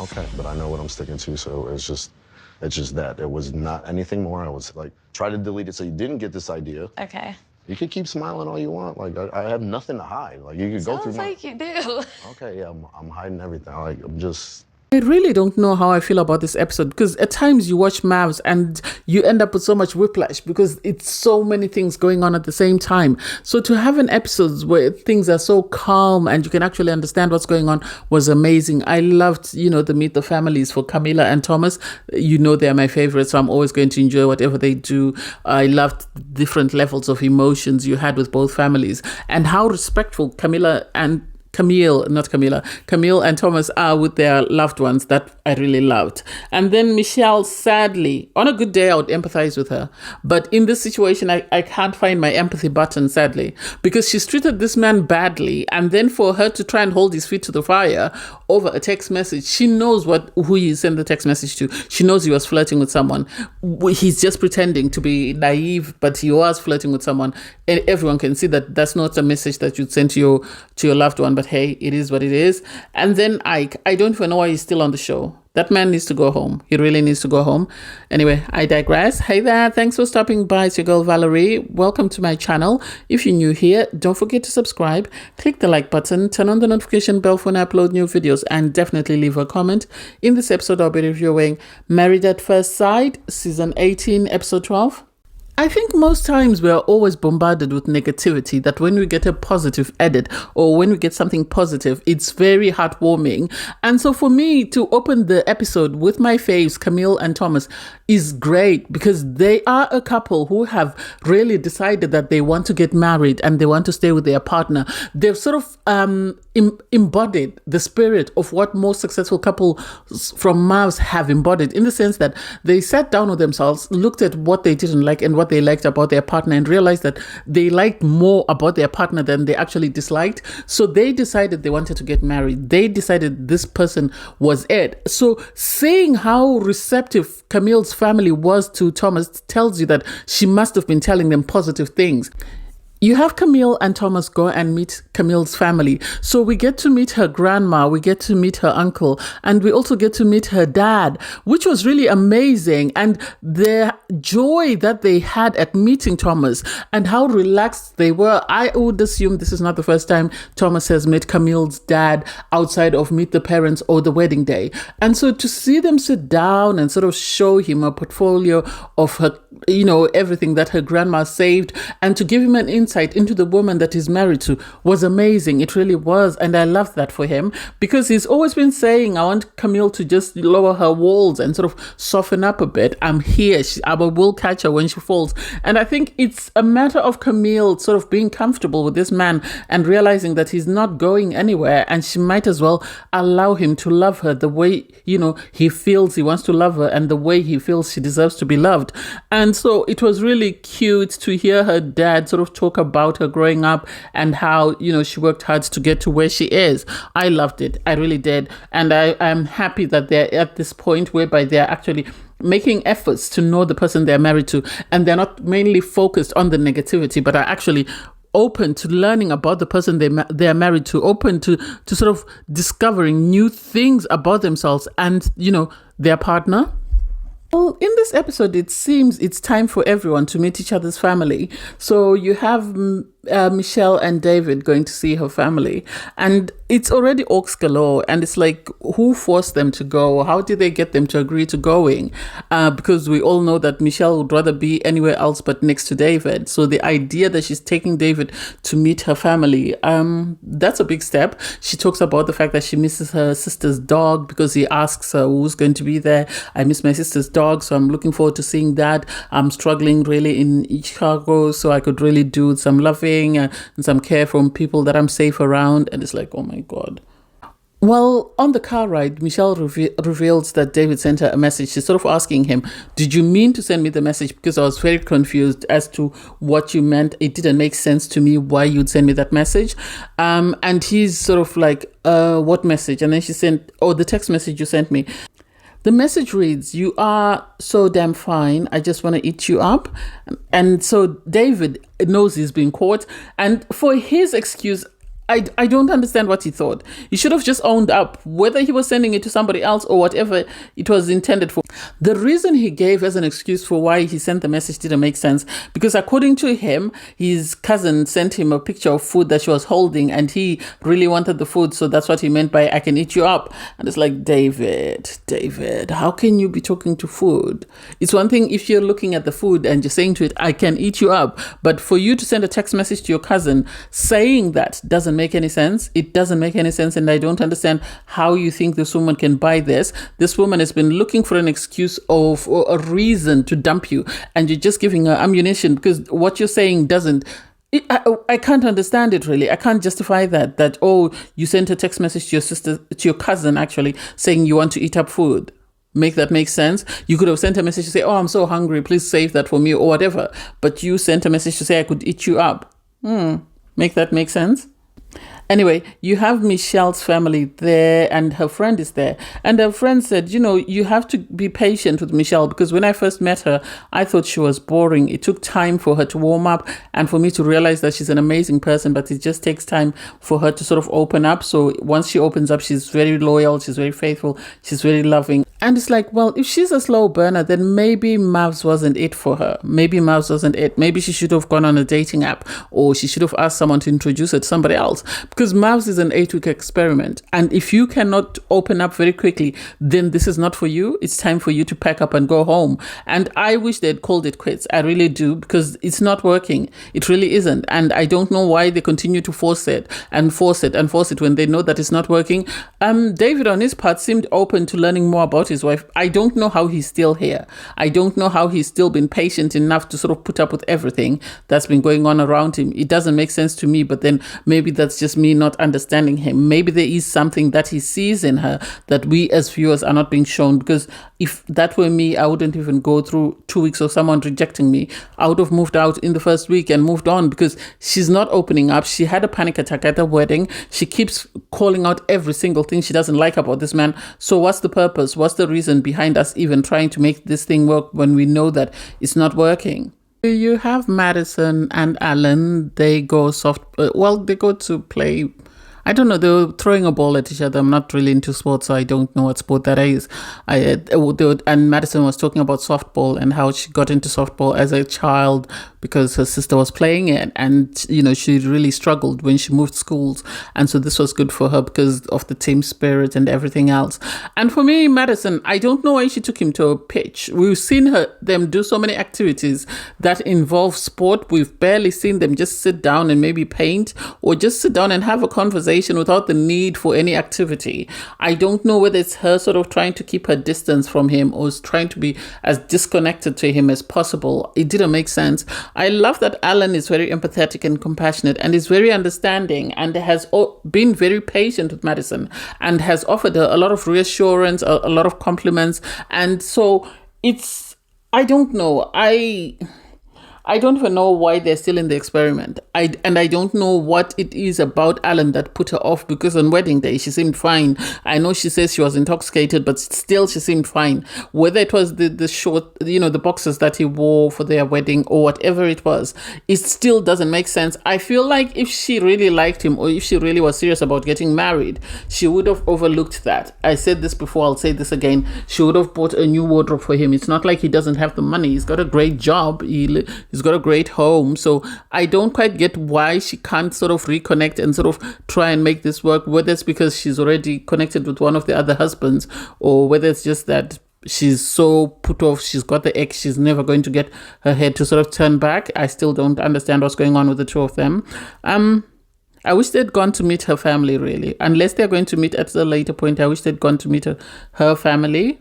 Okay, but I know what I'm sticking to, so it's just that. It was not anything more. I was like, try to delete it so you didn't get this idea. Okay. You can keep smiling all you want. Like, I have nothing to hide. Like, you could go through Sounds like you do. Okay, yeah, I'm hiding everything. Like, I'm just... I really don't know how I feel about this episode, because at times you watch MAFS and you end up with so much whiplash because it's so many things going on at the same time. So to have an episode where things are so calm and you can actually understand what's going on was amazing. I loved, the Meet the Families for Camila and Thomas. They're my favorites, so I'm always going to enjoy whatever they do. I loved different levels of emotions you had with both families and how respectful Camille and Thomas are with their loved ones. That I really loved. And then Michelle, sadly, on a good day, I would empathize with her. But in this situation, I can't find my empathy button, sadly, because she's treated this man badly. And then for her to try and hold his feet to the fire over a text message, she knows who he sent the text message to. She knows he was flirting with someone. He's just pretending to be naive, but he was flirting with someone. And everyone can see that that's not a message that you'd send to your loved one. But hey, it is what it is. And then Ike, I don't even know why he's still on the show. That man needs to go home. He really needs to go home. Anyway, I digress. Hey there, thanks for stopping by. It's your girl Valerie. Welcome to my channel. If you're new here, don't forget to subscribe, click the like button, turn on the notification bell when I upload new videos, and definitely leave a comment. In this episode, I'll be reviewing Married at First Sight, Season 18, Episode 12. I think most times we are always bombarded with negativity, that when we get a positive edit or when we get something positive, it's very heartwarming. And so for me to open the episode with my faves, Camille and Thomas, is great because they are a couple who have really decided that they want to get married and they want to stay with their partner. They've sort of embodied the spirit of what most successful couples from MAFS have embodied, in the sense that they sat down with themselves, looked at what they didn't like and what they liked about their partner, and realized that they liked more about their partner than they actually disliked. So they decided they wanted to get married. They decided this person was it. So seeing how receptive Camille's family was to Thomas tells you that she must have been telling them positive things. You have Camille and Thomas go and meet Camille's family. So we get to meet her grandma, we get to meet her uncle, and we also get to meet her dad, which was really amazing. And the joy that they had at meeting Thomas and how relaxed they were. I would assume this is not the first time Thomas has met Camille's dad outside of Meet the Parents or the wedding day. And so to see them sit down and sort of show him a portfolio of her, everything that her grandma saved, and to give him an insight into the woman that he's married to was amazing. It really was. And I love that for him, because he's always been saying, I want Camille to just lower her walls and sort of soften up a bit. I'm here. I will catch her when she falls. And I think it's a matter of Camille sort of being comfortable with this man and realizing that he's not going anywhere, and she might as well allow him to love her the way, he feels he wants to love her and the way he feels she deserves to be loved. And so it was really cute to hear her dad sort of talk about her growing up and how, she worked hard to get to where she is. I loved it. I really did. And I'm happy that they're at this point whereby they're actually making efforts to know the person they're married to, and they're not mainly focused on the negativity, but are actually open to learning about the person they're married to, open to sort of discovering new things about themselves and, their partner. Well, in this episode, it seems it's time for everyone to meet each other's family. So you have Michelle and David going to see her family, and it's already aux galore, and it's like, who forced them to go? How did they get them to agree to going? Because we all know that Michelle would rather be anywhere else but next to David. So the idea that she's taking David to meet her family, that's a big step. She talks about the fact that she misses her sister's dog, because he asks her who's going to be there. I miss my sister's dog, so I'm looking forward to seeing that. I'm struggling really in Chicago, so I could really do some loving and some care from people that I'm safe around. And it's like, oh my God. Well, on the car ride, Michelle reveals that David sent her a message. She's sort of asking him, did you mean to send me the message? Because I was very confused as to what you meant. It didn't make sense to me why you'd send me that message. And he's sort of like, what message? And then she sent, the text message you sent me. The message reads, you are so damn fine. I just want to eat you up. And so David knows he's been caught. And for his excuse, I don't understand what he thought. He should have just owned up, whether he was sending it to somebody else or whatever it was intended for. The reason he gave as an excuse for why he sent the message didn't make sense, because according to him, his cousin sent him a picture of food that she was holding and he really wanted the food. So that's what he meant by, I can eat you up. And it's like, David, how can you be talking to food? It's one thing if you're looking at the food and you're saying to it, I can eat you up. But for you to send a text message to your cousin saying that doesn't make any sense. It doesn't make any sense. And I don't understand how you think this woman can buy this. This woman has been looking for an excuse of or a reason to dump you. And you're just giving her ammunition, because what you're saying doesn't. I can't understand it really. I can't justify that, oh, you sent a text message to your sister, to your cousin actually, saying you want to eat up food. Make that make sense? You could have sent a message to say, oh, I'm so hungry, please save that for me or whatever. But you sent a message to say I could eat you up. Make that make sense? Anyway, you have Michelle's family there and her friend is there. And her friend said, you have to be patient with Michelle, because when I first met her, I thought she was boring. It took time for her to warm up and for me to realize that she's an amazing person, but it just takes time for her to sort of open up. So once she opens up, she's very loyal, she's very faithful, she's very loving. And it's like, well, if she's a slow burner, then maybe MAFS wasn't it for her. Maybe MAFS wasn't it. Maybe she should have gone on a dating app, or she should have asked someone to introduce her to somebody else. Because MAFS is an 8-week experiment. And if you cannot open up very quickly, then this is not for you. It's time for you to pack up and go home. And I wish they'd called it quits. I really do, because it's not working. It really isn't. And I don't know why they continue to force it when they know that it's not working. David, on his part, seemed open to learning more about his wife. I don't know how he's still here. I don't know how he's still been patient enough to sort of put up with everything that's been going on around him. It doesn't make sense to me, but then maybe that's just me not understanding him. Maybe there is something that he sees in her that we as viewers are not being shown, because if that were me, I wouldn't even go through 2 weeks of someone rejecting me. I would have moved out in the first week and moved on, because she's not opening up. She had a panic attack at the wedding. She keeps calling out every single thing she doesn't like about this man. So what's the purpose? What's the reason behind us even trying to make this thing work when we know that it's not working? You have Madison and Alan. They go they go to play. I don't know, they were throwing a ball at each other. I'm not really into sports, so I don't know what sport that is. And Madison was talking about softball and how she got into softball as a child because her sister was playing it. And, she really struggled when she moved schools. And so this was good for her because of the team spirit and everything else. And for me, Madison, I don't know why she took him to a pitch. We've seen them do so many activities that involve sport. We've barely seen them just sit down and maybe paint or just sit down and have a conversation without the need for any activity. I don't know whether it's her sort of trying to keep her distance from him or is trying to be as disconnected to him as possible. It didn't make sense. I love that Alan is very empathetic and compassionate and is very understanding and has been very patient with Madison and has offered her a lot of reassurance, a lot of compliments. And so I don't know. I don't even know why they're still in the experiment. I don't know what it is about Alan that put her off, because on wedding day, she seemed fine. I know she says she was intoxicated, but still she seemed fine. Whether it was the short, the boxers that he wore for their wedding or whatever it was, it still doesn't make sense. I feel like if she really liked him or if she really was serious about getting married, she would have overlooked that. I said this before, I'll say this again. She would have bought a new wardrobe for him. It's not like he doesn't have the money. He's got a great job. He's got a great home. So I don't quite get why she can't sort of reconnect and sort of try and make this work, whether it's because she's already connected with one of the other husbands or whether it's just that she's so put off, she's got the ex, she's never going to get her head to sort of turn back. I still don't understand what's going on with the two of them. I wish they'd gone to meet her family, really. Unless they're going to meet at a later point, I wish they'd gone to meet her family.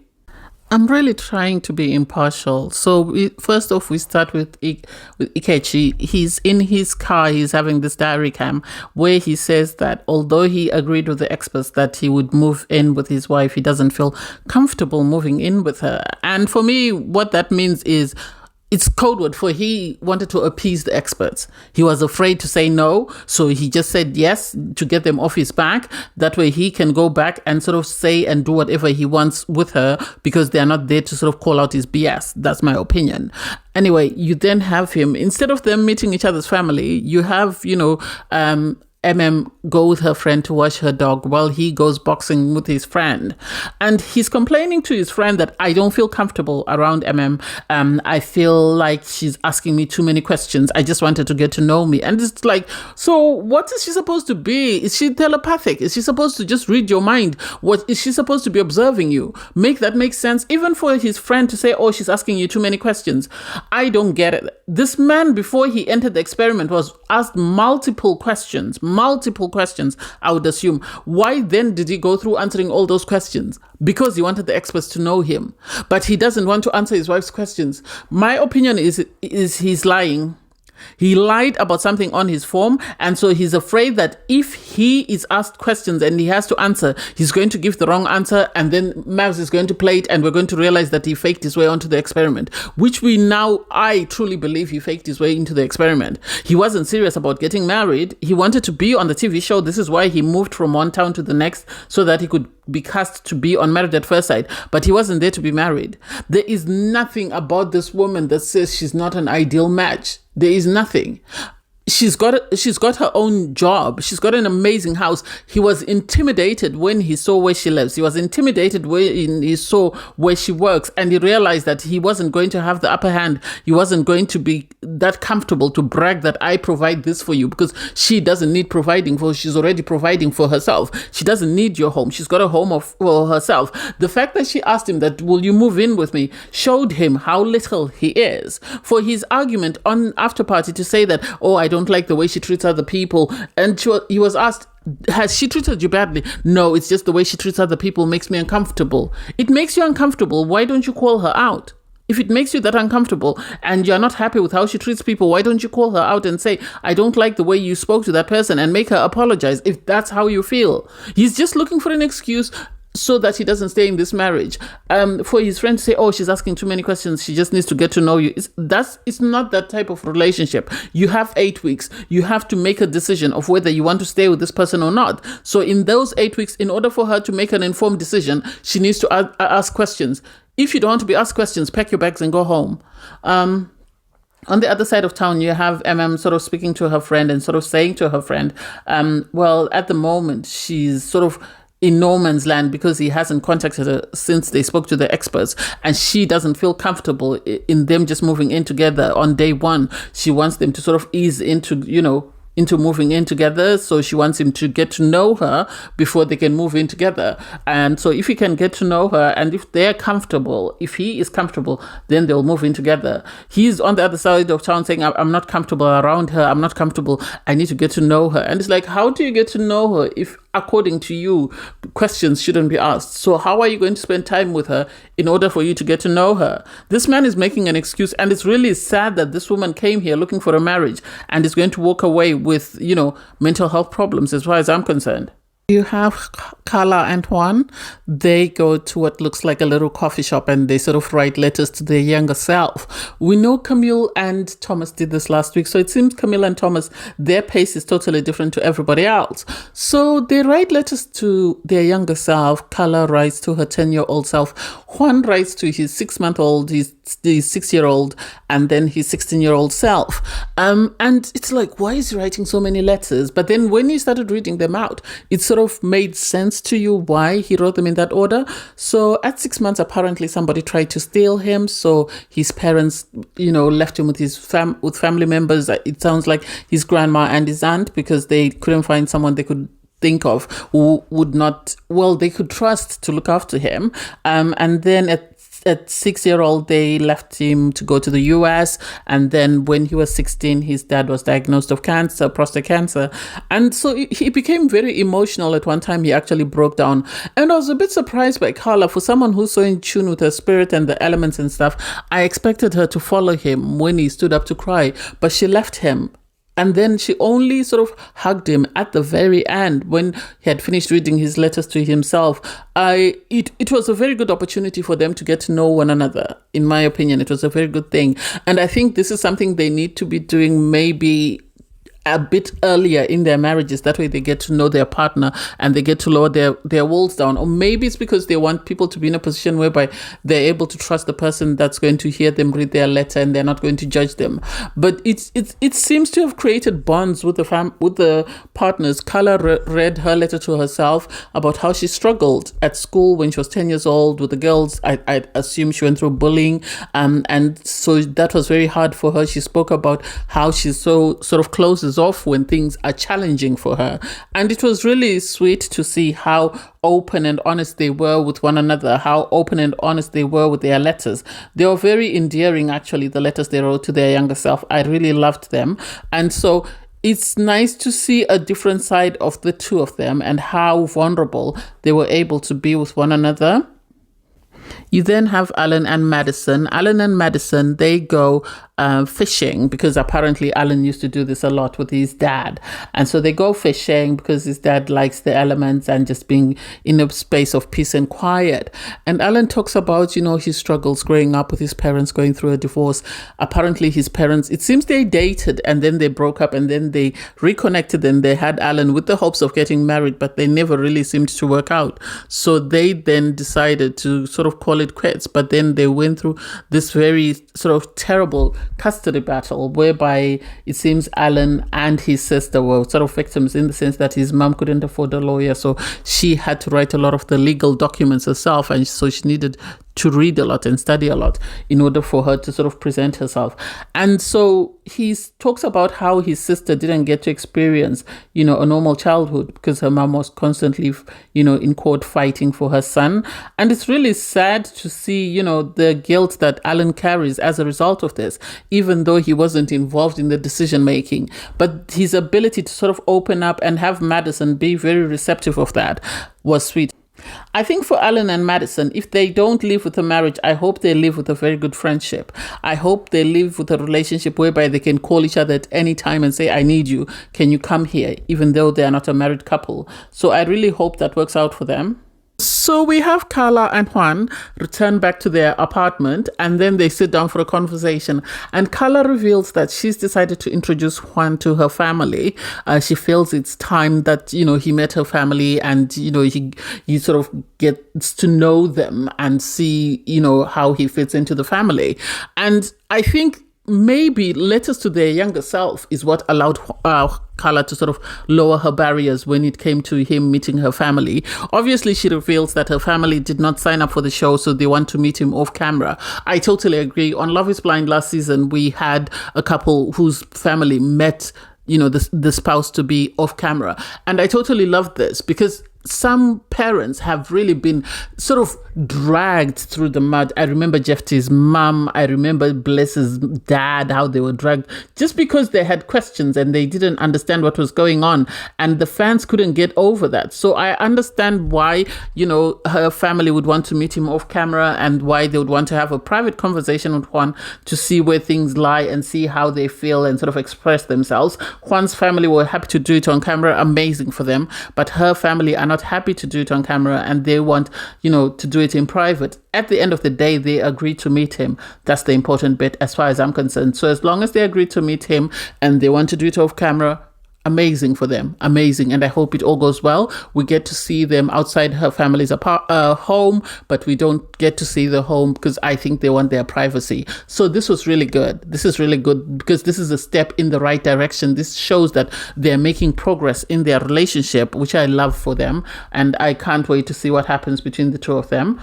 I'm really trying to be impartial. So first off, we start with Ikechi. He's in his car. He's having this diary cam where he says that although he agreed with the experts that he would move in with his wife, he doesn't feel comfortable moving in with her. And for me, what that means is it's code word for he wanted to appease the experts. He was afraid to say no, so he just said yes to get them off his back. That way he can go back and sort of say and do whatever he wants with her because they are not there to sort of call out his BS. That's my opinion. Anyway, you then have him, instead of them meeting each other's family, you have, go with her friend to watch her dog while he goes boxing with his friend. And he's complaining to his friend that I don't feel comfortable around I feel like she's asking me too many questions. I just wanted to get to know me. And it's like, so what is she supposed to be? Is she telepathic? Is she supposed to just read your mind? What is she supposed to be observing you? Make that make sense? Even for his friend to say, oh, she's asking you too many questions. I don't get it. This man, before he entered the experiment, was asked multiple questions, I would assume. Why then did he go through answering all those questions? Because he wanted the experts to know him. But he doesn't want to answer his wife's questions. My opinion is he's lying. He lied about something on his form, and so he's afraid that if he is asked questions and he has to answer, he's going to give the wrong answer, and then MAFS is going to play it, and we're going to realize that he faked his way onto the experiment, which I truly believe he faked his way into the experiment. He wasn't serious about getting married. He wanted to be on the TV show. This is why he moved from one town to the next, so that he could be cast to be on Married at First Sight, but he wasn't there to be married. There is nothing about this woman that says she's not an ideal match. There is nothing. She's got her own job. She's got an amazing house. He was intimidated when he saw where she lives. He was intimidated when he saw where she works, and he realized that he wasn't going to have the upper hand. He wasn't going to be that comfortable to brag that I provide this for you, because she doesn't need providing for. She's already providing for herself. She doesn't need your home. She's got a home for herself. The fact that she asked him that, will you move in with me, showed him how little he is. For his argument on After Party to say that, oh, I don't like the way she treats other people, and he was asked, has she treated you badly? No, it's just the way she treats other people makes me uncomfortable. It makes you uncomfortable. Why don't you call her out? If it makes you that uncomfortable and you're not happy with how she treats people, why don't you call her out and say, I don't like the way you spoke to that person, and make her apologize if that's how you feel? He's just looking for an excuse so that he doesn't stay in this marriage. For his friend to say, oh, she's asking too many questions, she just needs to get to know you. It's not that type of relationship. You have 8 weeks. You have to make a decision of whether you want to stay with this person or not. So in those 8 weeks, in order for her to make an informed decision, she needs to ask questions. If you don't want to be asked questions, pack your bags and go home. On the other side of town, you have sort of speaking to her friend and sort of saying to her friend, well, at the moment, she's sort of in no man's land because he hasn't contacted her since they spoke to the experts, and she doesn't feel comfortable in them just moving in together on day one. She wants them to sort of ease into moving in together. So she wants him to get to know her before they can move in together. And so if he can get to know her, and if they're comfortable, if he is comfortable, then they'll move in together. He's on the other side of town saying, I'm not comfortable around her. I'm not comfortable. I need to get to know her. And it's like, how do you get to know her if, according to you, questions shouldn't be asked? So how are you going to spend time with her in order for you to get to know her? This man is making an excuse, and it's really sad that this woman came here looking for a marriage and is going to walk away with, mental health problems, as far as I'm concerned. You have Carla and Juan. They go to what looks like a little coffee shop, and they sort of write letters to their younger self. We know Camille and Thomas did this last week, so it seems Camille and Thomas, their pace is totally different to everybody else. So they write letters to their younger self. Carla writes to her 10-year-old self. Juan writes to his 6-month-old, his 6-year-old, and then his 16-year-old self. And it's like, why is he writing so many letters? But then when you started reading them out, it sort of made sense to you why he wrote them in that order. So at 6 months, apparently somebody tried to steal him. So his parents, left him with his family members. It sounds like his grandma and his aunt, because they couldn't find someone they could think of who would not, they could trust to look after him. And then at 6-year-old, they left him to go to the US. And then when he was 16, his dad was diagnosed of cancer, prostate cancer. And so he became very emotional. At one time, he actually broke down. And I was a bit surprised by Carla. For someone who's so in tune with her spirit and the elements and stuff, I expected her to follow him when he stood up to cry. But she left him. And then she only sort of hugged him at the very end when he had finished reading his letters to himself. It was a very good opportunity for them to get to know one another. In my opinion, it was a very good thing. And I think this is something they need to be doing maybe a bit earlier in their marriages. That way they get to know their partner and they get to lower their walls down. Or maybe it's because they want people to be in a position whereby they're able to trust the person that's going to hear them read their letter and they're not going to judge them. But it seems to have created bonds with the partners. Carla read her letter to herself about how she struggled at school when she was 10 years old with the girls. I assume she went through bullying, and so that was very hard for her. She spoke about how she so sort of closes off when things are challenging for her. And it was really sweet to see how open and honest they were with one another, how open and honest they were with their letters. They were very endearing, actually, the letters they wrote to their younger self. I really loved them. And so it's nice to see a different side of the two of them and how vulnerable they were able to be with one another. You then have Alan and Madison. Alan and Madison, they go fishing because apparently Alan used to do this a lot with his dad. And so they go fishing because his dad likes the elements and just being in a space of peace and quiet. And Alan talks about, his struggles growing up with his parents going through a divorce. Apparently his parents, it seems they dated and then they broke up and then they reconnected and they had Alan with the hopes of getting married, but they never really seemed to work out. So they then decided to sort of call it quits, but then they went through this very sort of terrible custody battle whereby it seems Alan and his sister were sort of victims in the sense that his mom couldn't afford a lawyer, so she had to write a lot of the legal documents herself, and so she needed to read a lot and study a lot in order for her to sort of present herself. And so he talks about how his sister didn't get to experience, a normal childhood because her mom was constantly, in court fighting for her son. And it's really sad to see, the guilt that Alan carries as a result of this, even though he wasn't involved in the decision making. But his ability to sort of open up and have Madison be very receptive of that was sweet. I think for Alan and Madison, if they don't live with a marriage, I hope they live with a very good friendship. I hope they live with a relationship whereby they can call each other at any time and say, I need you. Can you come here? Even though they are not a married couple. So I really hope that works out for them. So we have Carla and Juan return back to their apartment and then they sit down for a conversation. And Carla reveals that she's decided to introduce Juan to her family. She feels it's time that, he met her family and, he sort of gets to know them and see, how he fits into the family. And I think maybe letters to their younger self is what allowed Carla to sort of lower her barriers when it came to him meeting her family. Obviously, she reveals that her family did not sign up for the show, so they want to meet him off camera. I totally agree. On Love is Blind last season, we had a couple whose family met, the spouse to be off camera. And I totally loved this because some parents have really been sort of dragged through the mud. I remember Jeffty's mom. I remember Bless's dad, how they were dragged just because they had questions and they didn't understand what was going on. And the fans couldn't get over that. So I understand why, her family would want to meet him off camera and why they would want to have a private conversation with Juan to see where things lie and see how they feel and sort of express themselves. Juan's family were happy to do it on camera. Amazing for them. But her family are not happy to do it on camera and they want, to do it in private. At the end of the day, they agreed to meet him. That's the important bit as far as I'm concerned. So as long as they agreed to meet him and they want to do it off camera, amazing for them. Amazing. And I hope it all goes well. We get to see them outside her family's home, but we don't get to see the home because I think they want their privacy. So this was really good. This is really good because this is a step in the right direction. This shows that they're making progress in their relationship, which I love for them. And I can't wait to see what happens between the two of them.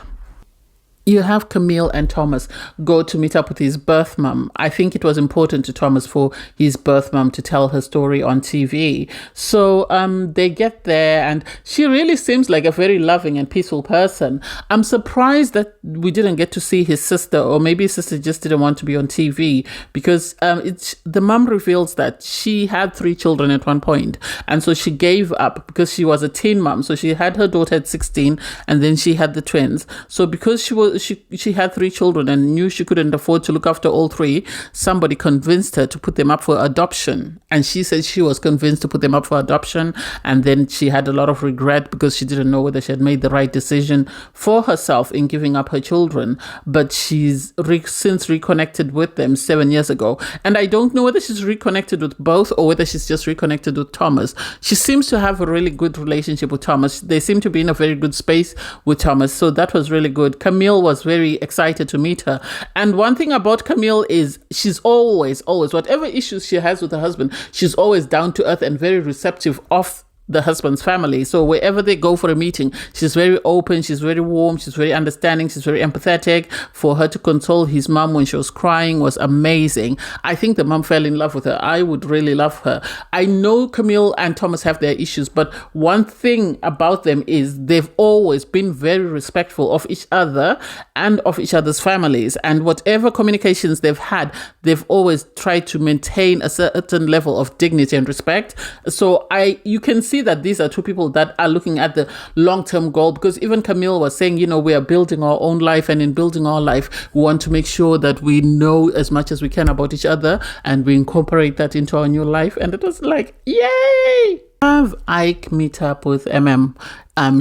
You have Camille and Thomas go to meet up with his birth mum. I think it was important to Thomas for his birth mum to tell her story on TV. So they get there and she really seems like a very loving and peaceful person. I'm surprised that we didn't get to see his sister, or maybe his sister just didn't want to be on TV because the mum reveals that she had 3 children at one point. And so she gave up because she was a teen mum. So she had her daughter at 16 and then she had the twins. So because she had 3 children and knew she couldn't afford to look after all 3, somebody convinced her to put them up for adoption. And she said she was convinced to put them up for adoption. And then she had a lot of regret because she didn't know whether she had made the right decision for herself in giving up her children. But she's since reconnected with them 7 years ago. And I don't know whether she's reconnected with both or whether she's just reconnected with Thomas. She seems to have a really good relationship with Thomas. They seem to be in a very good space with Thomas. So that was really good. Camille was very excited to meet her. And one thing about Camille is she's always, whatever issues she has with her husband, she's always down to earth and very receptive of the husband's family. So wherever they go for a meeting, she's very open, she's very warm, she's very understanding, she's very empathetic. For her to console his mom when she was crying was amazing. I think the mom fell in love with her. I would really love her. I know Camille and Thomas have their issues, but one thing about them is they've always been very respectful of each other and of each other's families. And whatever communications they've had, they've always tried to maintain a certain level of dignity and respect. So you can see that these are 2 people that are looking at the long-term goal, because even Camille was saying, we are building our own life, and in building our life, we want to make sure that we know as much as we can about each other and we incorporate that into our new life. And it was like, yay! Have Ike meet up with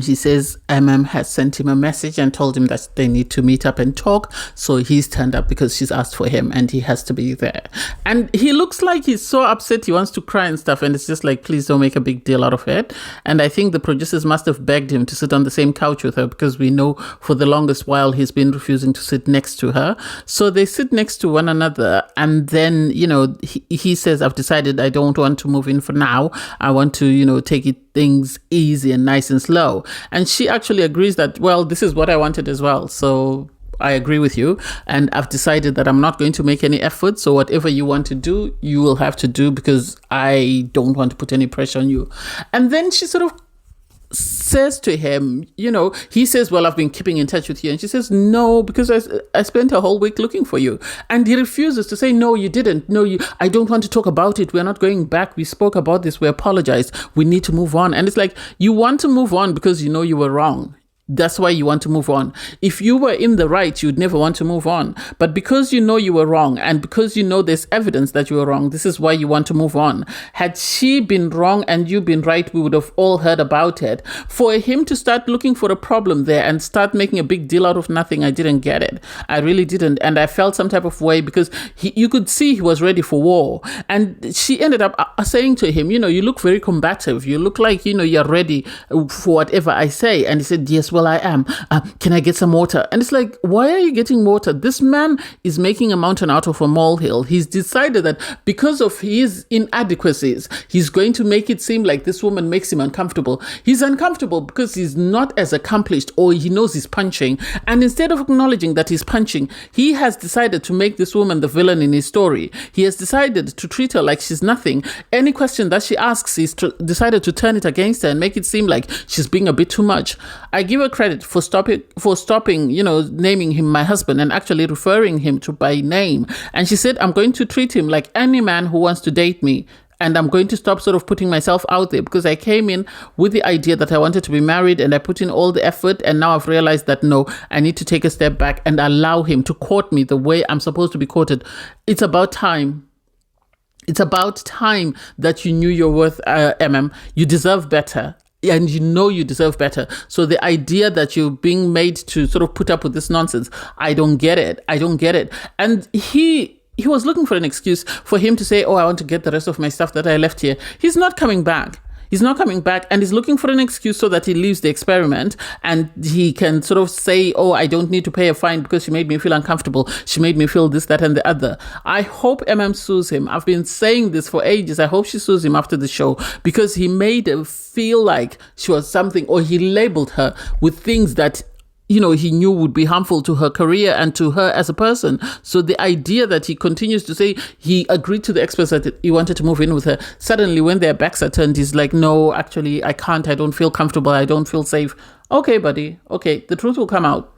She says has sent him a message and told him that they need to meet up and talk. So he's turned up because she's asked for him and he has to be there. And he looks like he's so upset, he wants to cry and stuff. And it's just like, please don't make a big deal out of it. And I think the producers must have begged him to sit on the same couch with her, because we know for the longest while he's been refusing to sit next to her. So they sit next to one another. And then, he says, I've decided I don't want to move in for now. I want to, take things easy and nice and slow. And she actually agrees that, well, this is what I wanted as well. So I agree with you. And I've decided that I'm not going to make any effort. So whatever you want to do, you will have to do, because I don't want to put any pressure on you. And then she sort of says to him, he says, well, I've been keeping in touch with you. And she says, no, because I spent a whole week looking for you. And he refuses to say, no, you didn't. No, I don't want to talk about it. We're not going back. We spoke about this. We apologized. We need to move on. And it's like, you want to move on because you know you were wrong. That's why you want to move on. If you were in the right, you'd never want to move on. But because you know you were wrong, and because there's evidence that you were wrong, this is why you want to move on. Had she been wrong and you been right, we would have all heard about it. For him to start looking for a problem there and start making a big deal out of nothing, I didn't get it. I really didn't. And I felt some type of way, because you could see he was ready for war. And she ended up saying to him, you look very combative. You look like, you're ready for whatever I say. And he said, yes, well, I am. Can I get some water? And it's like, why are you getting water? This man is making a mountain out of a molehill. He's decided that because of his inadequacies, he's going to make it seem like this woman makes him uncomfortable. He's uncomfortable because he's not as accomplished, or he knows he's punching. And instead of acknowledging that he's punching, he has decided to make this woman the villain in his story. He has decided to treat her like she's nothing. Any question that she asks, he's decided to turn it against her and make it seem like she's being a bit too much. I give her credit for stopping, naming him my husband and actually referring him to by name. And she said, I'm going to treat him like any man who wants to date me. And I'm going to stop sort of putting myself out there, because I came in with the idea that I wanted to be married and I put in all the effort. And now I've realized that, no, I need to take a step back and allow him to court me the way I'm supposed to be courted. It's about time. It's about time that you knew your worth, You deserve better. And you deserve better. So the idea that you're being made to sort of put up with this nonsense, I don't get it. And he was looking for an excuse for him to say, oh, I want to get the rest of my stuff that I left here. He's not coming back. And he's looking for an excuse so that he leaves the experiment and he can sort of say, oh, I don't need to pay a fine because she made me feel uncomfortable. She made me feel this, that, and the other. I hope sues him. I've been saying this for ages. I hope she sues him after the show, because he made her feel like she was something, or he labeled her with things that he knew would be harmful to her career and to her as a person. So the idea that he continues to say he agreed to the experts that he wanted to move in with her, suddenly when their backs are turned, he's like, no, actually, I can't. I don't feel comfortable. I don't feel safe. Okay, buddy. Okay, the truth will come out.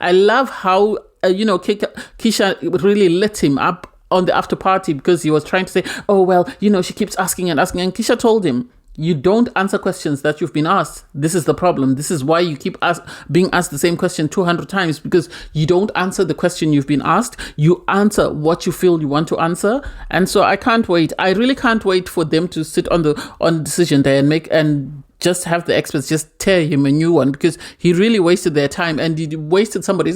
I love how, Keisha really lit him up on the after party, because he was trying to say, oh, well, she keeps asking and asking. And Keisha told him, You don't answer questions that you've been asked. This is the problem. This is why you keep being asked the same question 200 times, because you don't answer the question you've been asked. You answer what you feel you want to answer. And so I can't wait. I really can't wait for them to sit on the decision day and just have the experts just tear him a new one, because he really wasted their time and he wasted somebody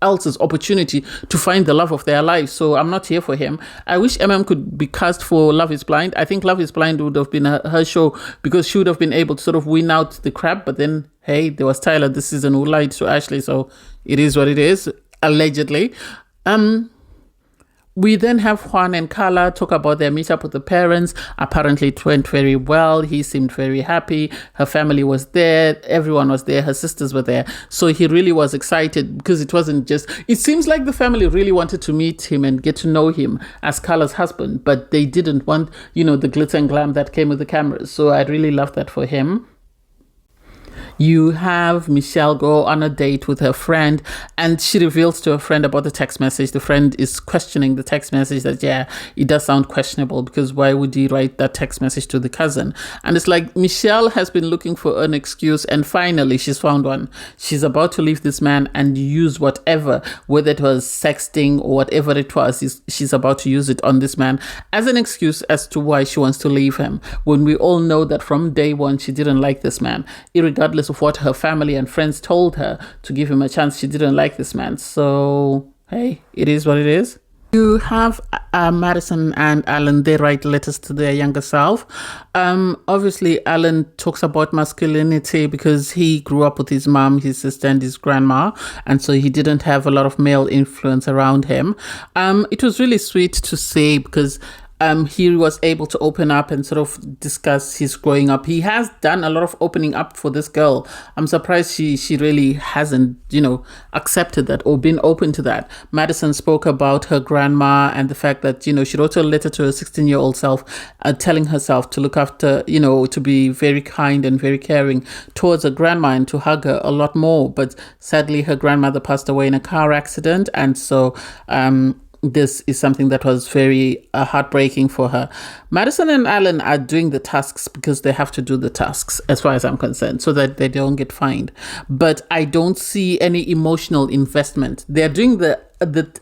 else's opportunity to find the love of their life. So I'm not here for him. I wish could be cast for Love is Blind. I think Love is Blind would have been her show, because she would have been able to sort of win out the crap. But then, hey, there was Tyler this season who lied to Ashley. So it is what it is, allegedly. We then have Juan and Carla talk about their meetup with the parents. Apparently it went very well. He seemed very happy. Her family was there. Everyone was there. Her sisters were there. So he really was excited, because it wasn't just... It seems like the family really wanted to meet him and get to know him as Carla's husband, but they didn't want, the glitz and glam that came with the cameras. So I really loved that for him. You have Michelle go on a date with her friend, and she reveals to her friend about the text message. The friend is questioning the text message, that, yeah, it does sound questionable, because why would he write that text message to the cousin? And it's like Michelle has been looking for an excuse, and finally she's found one. She's about to leave this man and use whatever, whether it was sexting or whatever it was, she's about to use it on this man as an excuse as to why she wants to leave him, when we all know that from day one she didn't like this man, irregardless of what her family and friends told her to give him a chance. She didn't like this man. So, hey, it is what it is. You have Madison and Alan. They write letters to their younger self. Obviously, Alan talks about masculinity because he grew up with his mom, his sister, and his grandma, and so he didn't have a lot of male influence around him. It was really sweet to see, because he was able to open up and sort of discuss his growing up. He has done a lot of opening up for this girl. I'm surprised she really hasn't, accepted that or been open to that. Madison spoke about her grandma and the fact that, she wrote a letter to her 16-year-old self, telling herself to look after, to be very kind and very caring towards her grandma and to hug her a lot more. But sadly, her grandmother passed away in a car accident. And so, this is something that was very heartbreaking for her. Madison and Alan are doing the tasks because they have to do the tasks, as far as I'm concerned, so that they don't get fined. But I don't see any emotional investment. They're doing the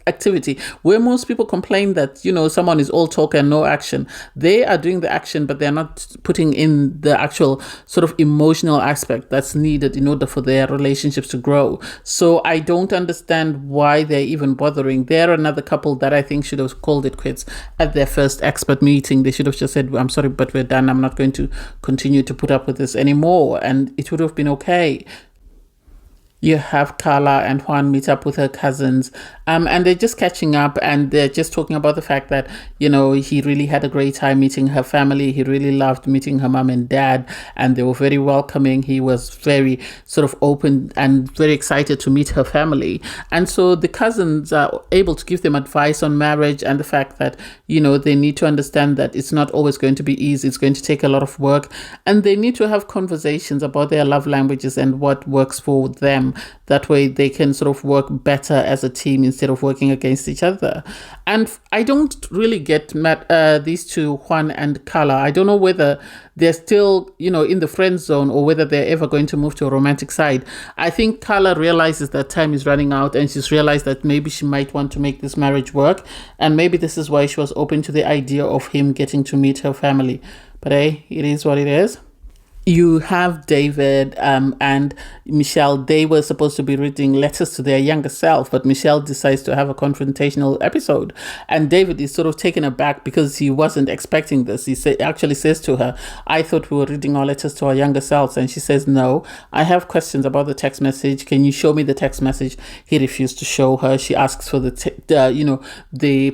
activity where most people complain that someone is all talk and no action. They are doing the action, but they're not putting in the actual sort of emotional aspect that's needed in order for their relationships to grow. So I don't understand why they're even bothering. They're another couple that I think should have called it quits at their first expert meeting. They should have just said, I'm sorry, but we're done. I'm not going to continue to put up with this anymore, and it would have been okay. You have Carla and Juan meet up with her cousins, and they're just catching up, and they're just talking about the fact that, he really had a great time meeting her family. He really loved meeting her mom and dad, and they were very welcoming. He was very sort of open and very excited to meet her family. And so the cousins are able to give them advice on marriage and the fact that, they need to understand that it's not always going to be easy. It's going to take a lot of work, and they need to have conversations about their love languages and what works for them. That way they can sort of work better as a team instead of working against each other. And I don't really get these two, Juan and Carla. I don't know whether they're still, in the friend zone or whether they're ever going to move to a romantic side. I think Carla realizes that time is running out, and she's realized that maybe she might want to make this marriage work. And maybe this is why she was open to the idea of him getting to meet her family. But hey, it is what it is. You have David and Michelle. They were supposed to be reading letters to their younger self, but Michelle decides to have a confrontational episode. And David is sort of taken aback because he wasn't expecting this. He actually says to her, I thought we were reading our letters to our younger selves. And she says, no, I have questions about the text message. Can you show me the text message? He refused to show her. She asks for the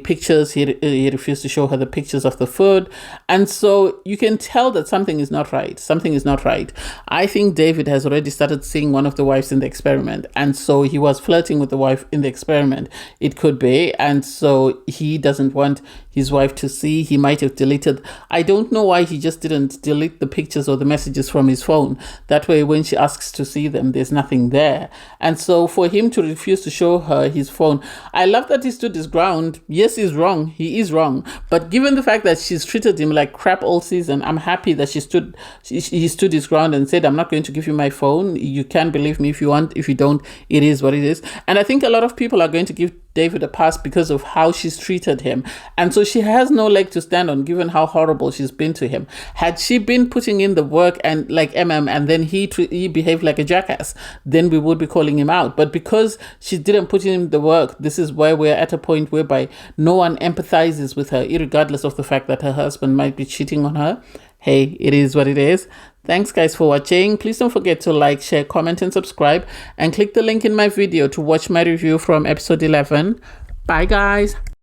pictures. He refused to show her the pictures of the food. And so you can tell that something is not right. Something is is not right. I think David has already started seeing one of the wives in the experiment, and so he was flirting with the wife in the experiment. It could be, and so he doesn't want his wife to see. He might have deleted. I don't know why he just didn't delete the pictures or the messages from his phone. That way, when she asks to see them, there's nothing there. And so for him to refuse to show her his phone, I love that he stood his ground. Yes, he's wrong. He is wrong. But given the fact that she's treated him like crap all season, I'm happy that he stood his ground and said, I'm not going to give you my phone. You can believe me if you want. If you don't, it is what it is. And I think a lot of people are going to give David a pass because of how she's treated him. And so she has no leg to stand on given how horrible she's been to him. Had she been putting in the work and like and then he behaved like a jackass, then we would be calling him out. But because she didn't put in the work, this is why we're at a point whereby no one empathizes with her, irregardless of the fact that her husband might be cheating on her. Hey, it is what it is. Thanks guys for watching. Please don't forget to like, share, comment and subscribe, and click the link in my video to watch my review from episode 11. Bye guys.